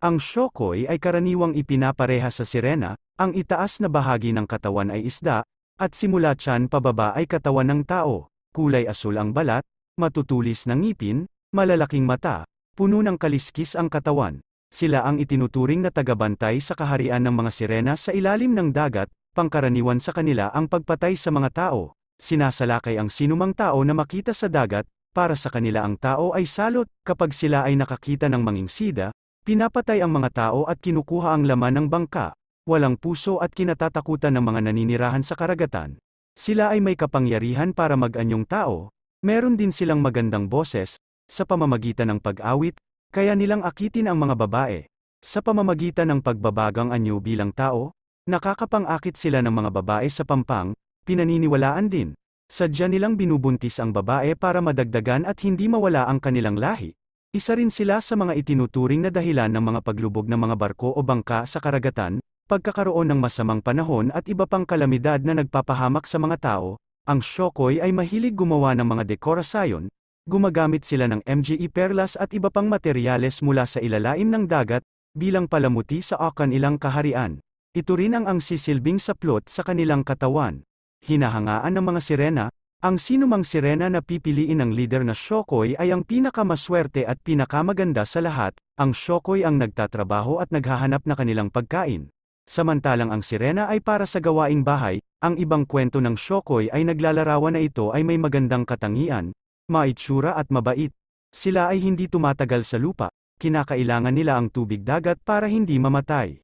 Ang shokoy ay karaniwang ipinapareha sa sirena, ang itaas na bahagi ng katawan ay isda, at simula tiyan pababa ay katawan ng tao. Kulay asul ang balat, matutulis na ngipin, malalaking mata, puno ng kaliskis ang katawan. Sila ang itinuturing na tagabantay sa kaharian ng mga sirena sa ilalim ng dagat, pangkaraniwan sa kanila ang pagpatay sa mga tao. Sinasalakay ang sinumang tao na makita sa dagat, para sa kanila ang tao ay salot, kapag sila ay nakakita ng mangingsida, pinapatay ang mga tao at kinukuha ang laman ng bangka. Walang puso at kinatatakutan ng mga naninirahan sa karagatan. Sila ay may kapangyarihan para mag-anyong tao, meron din silang magandang boses, sa pamamagitan ng pag-awit, kaya nilang akitin ang mga babae. Sa pamamagitan ng pagbabagang anyo bilang tao, nakakapang-akit sila ng mga babae sa pampang, pinaniniwalaan din. Sadya nilang binubuntis ang babae para madagdagan at hindi mawala ang kanilang lahi. Isa rin sila sa mga itinuturing na dahilan ng mga paglubog ng mga barko o bangka sa karagatan, pagkakaroon ng masamang panahon at iba pang kalamidad na nagpapahamak sa mga tao. Ang shokoy ay mahilig gumawa ng mga dekorasyon, gumagamit sila ng MGE perlas at iba pang materyales mula sa ilalaim ng dagat, bilang palamuti sa kanilang kaharian. Ito rin ang sisilbing saplot sa kanilang katawan. Hinahangaan ng mga sirena, ang sinumang sirena na pipiliin ng lider na shokoy ay ang pinakamaswerte at pinakamaganda sa lahat. Ang shokoy ang nagtatrabaho at naghahanap na kanilang pagkain. Samantalang ang sirena ay para sa gawaing bahay, ang ibang kwento ng shokoy ay naglalarawan na ito ay may magandang katangian, maitsura at mabait. Sila ay hindi tumatagal sa lupa, kinakailangan nila ang tubig dagat para hindi mamatay.